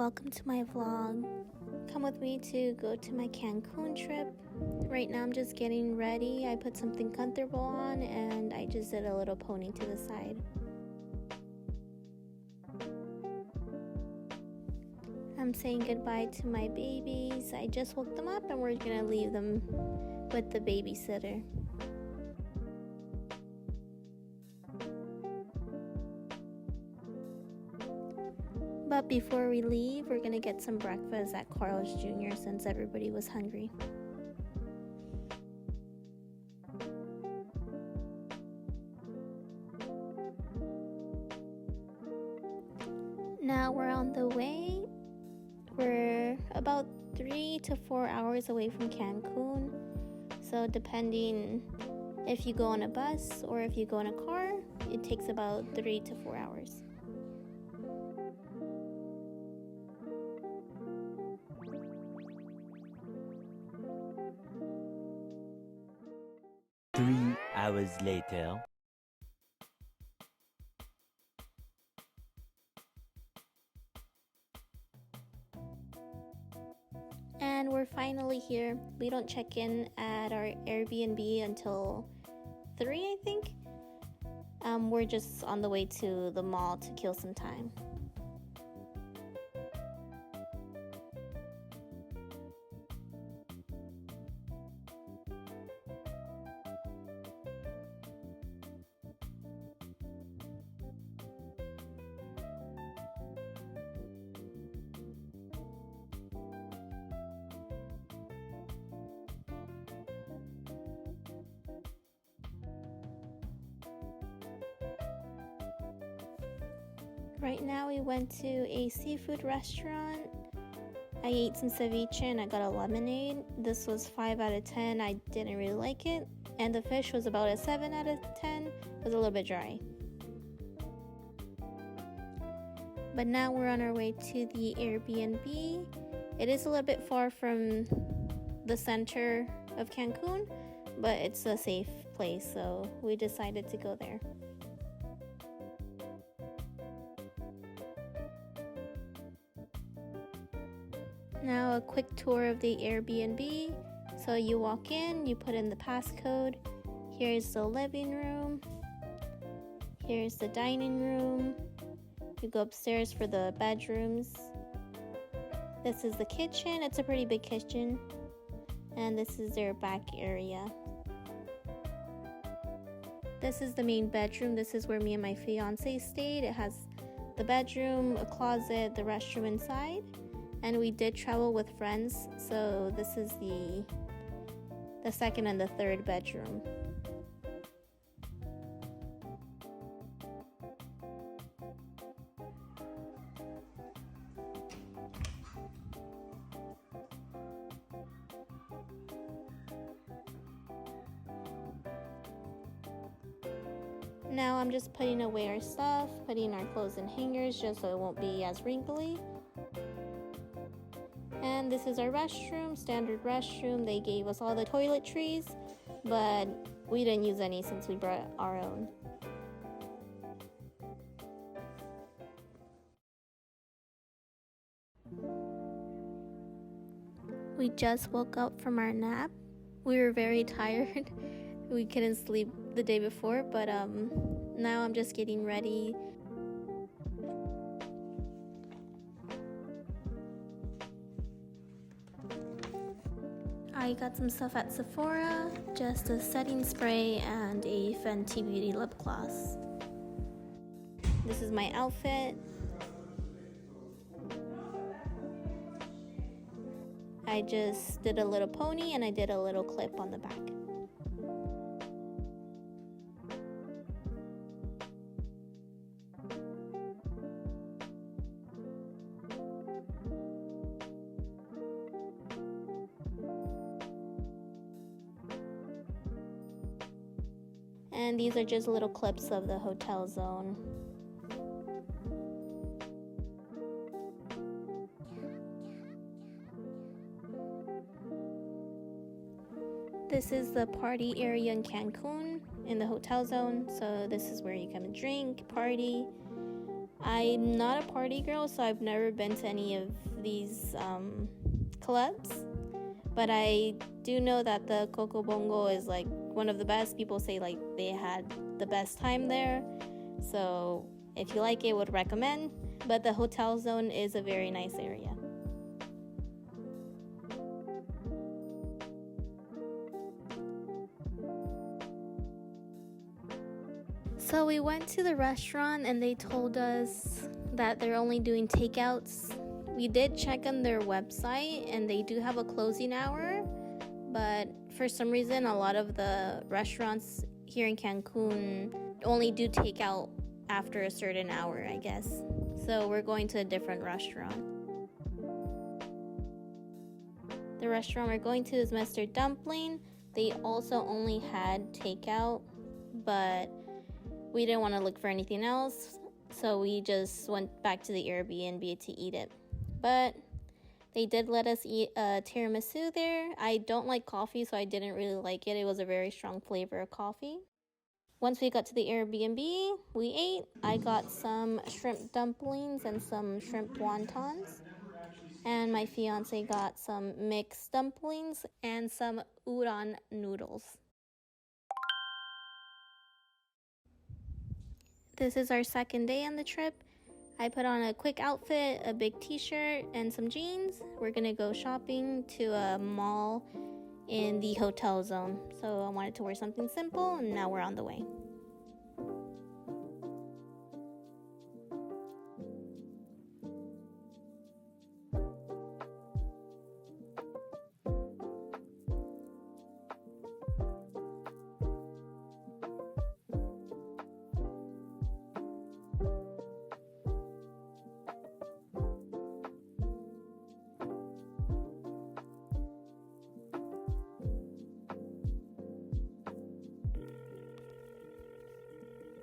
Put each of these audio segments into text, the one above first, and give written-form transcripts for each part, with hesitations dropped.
welcome to my vlog. Come with me to go to my Cancun trip. Right now I'm just getting ready. I put something comfortable on and I just did a little pony to the side. I'm saying goodbye to my babies. I just woke them up and we're gonna leave them with the babysitter. But before we leave, we're gonna get some breakfast at Carl's Jr. since everybody was hungry. Now we're on the way. We're about 3 to 4 hours away from Cancun. So depending if you go on a bus or if you go in a car, it takes about 3 to 4 hours. Three hours later. And we're finally here. We don't check in at our Airbnb until 3, I think. We're just on the way to the mall to kill some time. Right now we went to a seafood restaurant. I ate some ceviche and I got a lemonade. This was 5 out of 10. I didn't really like it. And the fish was about a 7 out of 10. It was a little bit dry. But now we're on our way to the Airbnb. It is a little bit far from the center of Cancun, but it's a safe place, so we decided to go there. Now a quick tour of the Airbnb. So you walk in, you put in the passcode. Here's the living room. Here's the dining room. You go upstairs for the bedrooms. This is the kitchen. It's a pretty big kitchen. And this is their back area. This is the main bedroom. This is where me and my fiance stayed. It has the bedroom, a closet, the restroom inside. And we did travel with friends, so this is the second and the third bedroom. Now I'm just putting away our stuff, putting our clothes in hangers just so it won't be as wrinkly. And this is our restroom, standard restroom. They gave us all the toiletries, but we didn't use any since we brought our own. We just woke up from our nap. We were very tired. We couldn't sleep the day before, but now I'm just getting ready. I got some stuff at Sephora, just a setting spray and a Fenty Beauty lip gloss. This is my outfit. I just did a little pony and I did a little clip on the back. And these are just little clips of the hotel zone. This is the party area in Cancun in the hotel zone. So this is where you come and drink, party. I'm not a party girl, so I've never been to any of these clubs. But I do know that the Coco Bongo is like one of the best. People say like they had the best time there. So if you like it, would recommend. But the hotel zone is a very nice area. So we went to the restaurant and they told us that they're only doing takeouts. We did check on their website and they do have a closing hour, but for some reason a lot of the restaurants here in Cancun only do takeout after a certain hour, I guess. So we're going to a different restaurant. The restaurant we're going to is Mr. Dumpling. They also only had takeout, but we didn't want to look for anything else, so we just went back to the Airbnb to eat it. But they did let us eat a tiramisu there. I don't like coffee, so I didn't really like it. It was a very strong flavor of coffee. Once we got to the Airbnb, we ate. I got some shrimp dumplings and some shrimp wontons. And my fiance got some mixed dumplings and some udon noodles. This is our second day on the trip. I put on a quick outfit, a big t-shirt, and some jeans. We're gonna go shopping to a mall in the hotel zone. So I wanted to wear something simple, and now we're on the way.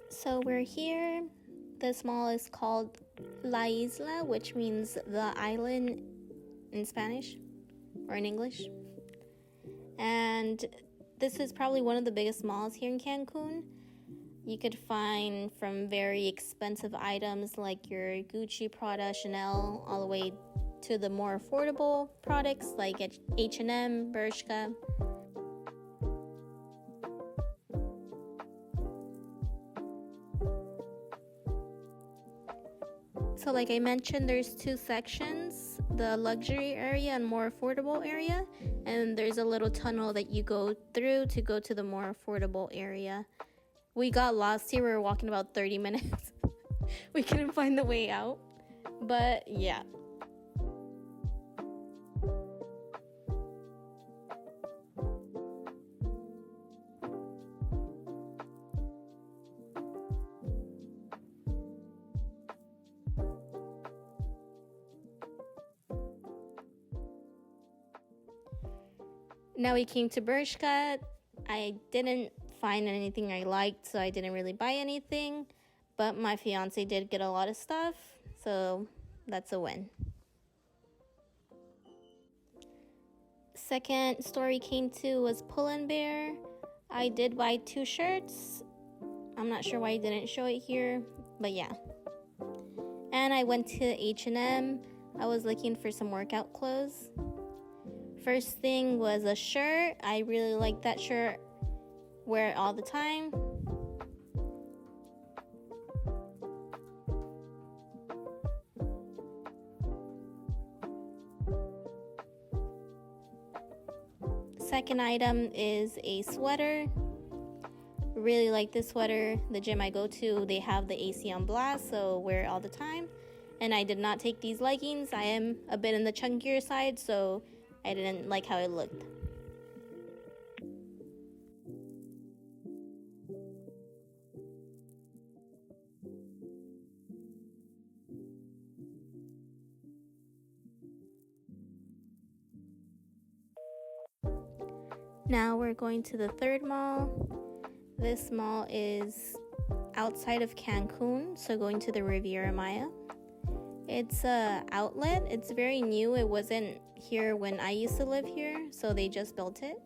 So we're here. This mall is called La Isla, which means the island in Spanish or in English. And this is probably one of the biggest malls here in Cancun. You could find from very expensive items like your Gucci, Prada, Chanel, all the way to the more affordable products like H&M, Bershka. So like I mentioned, there's two sections, the luxury area and more affordable area, and there's a little tunnel that you go through to go to the more affordable area. We got lost here. We were walking about 30 minutes. We couldn't find the way out, but yeah. Now we came to Bershka. I didn't find anything I liked, so I didn't really buy anything. But my fiance did get a lot of stuff, so that's a win. Second store we came to was Pull & Bear. I did buy 2 shirts. I'm not sure why I didn't show it here, but yeah. And I went to H&M. I was looking for some workout clothes. First thing was a shirt. I really like that shirt. Wear it all the time. Second item is a sweater. Really like this sweater. The gym I go to, they have the AC on blast, so wear it all the time. And I did not take these leggings. I am a bit in the chunkier side, so I didn't like how it looked. Now we're going to the third mall. This mall is outside of Cancun, so going to the Riviera Maya. It's a outlet. It's very new. It wasn't here when I used to live here, so they just built it.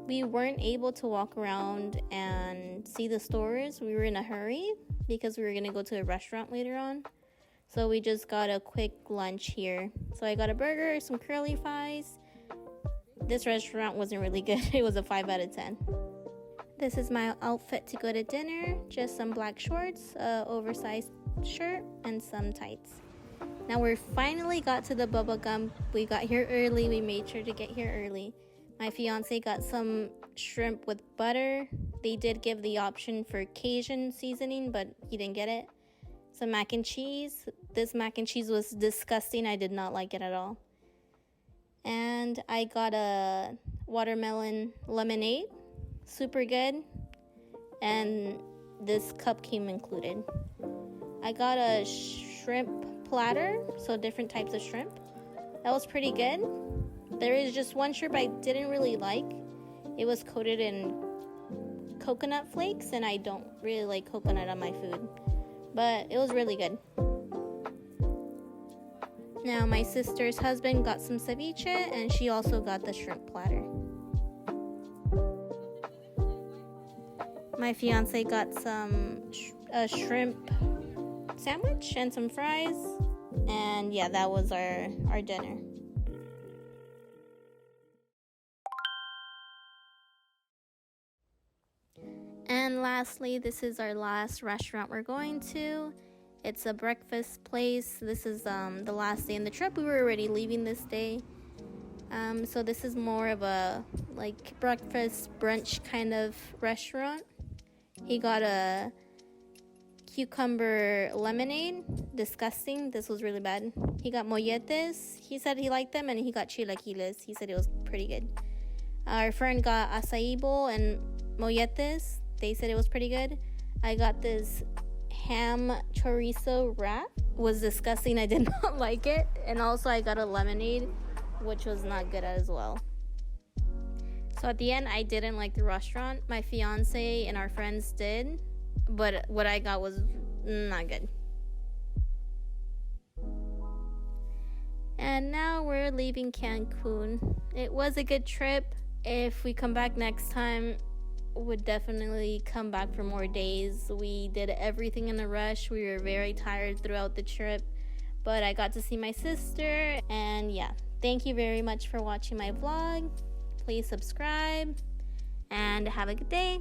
We weren't able to walk around and see the stores. We were in a hurry, because we were gonna go to a restaurant later on. So we just got a quick lunch here. So I got a burger, some curly fries. This restaurant wasn't really good. It was a 5 out of 10. This is my outfit to go to dinner. Just some black shorts, oversized shirt, and some tights. Now we finally got to the Bubba Gump. We got here early. We made sure to get here early. My fiance got some shrimp with butter. They did give the option for Cajun seasoning, but he didn't get it. Some mac and cheese. This mac and cheese was disgusting. I did not like it at all. And I got a watermelon lemonade. Super good. And this cup came included. I got a shrimp platter, so different types of shrimp. That was pretty good. There is just one shrimp I didn't really like. It was coated in coconut flakes, and I don't really like coconut on my food. But it was really good. Now my sister's husband got some ceviche, and she also got the shrimp platter. My fiance got some shrimp sandwich and some fries. And yeah, that was our dinner. And lastly, this is our last restaurant we're going to. It's a breakfast place. This is the last day in the trip. We were already leaving this day. So this is more of a like breakfast brunch kind of restaurant. He got a cucumber lemonade. Disgusting. This was really bad. He got molletes. He said he liked them, and he got chilaquiles. He said it was pretty good. Our friend got acai bowl and molletes. They said it was pretty good. I got this ham chorizo wrap. It was disgusting. I did not like it. And also I got a lemonade, which was not good as well. So at the end, I didn't like the restaurant. My fiance and our friends did, but what I got was not good. And now we're leaving Cancun. It was a good trip. If we come back next time, would definitely come back for more days. We did everything in a rush. We were very tired throughout the trip, but I got to see my sister. And yeah, thank you very much for watching my vlog. Please subscribe and have a good day.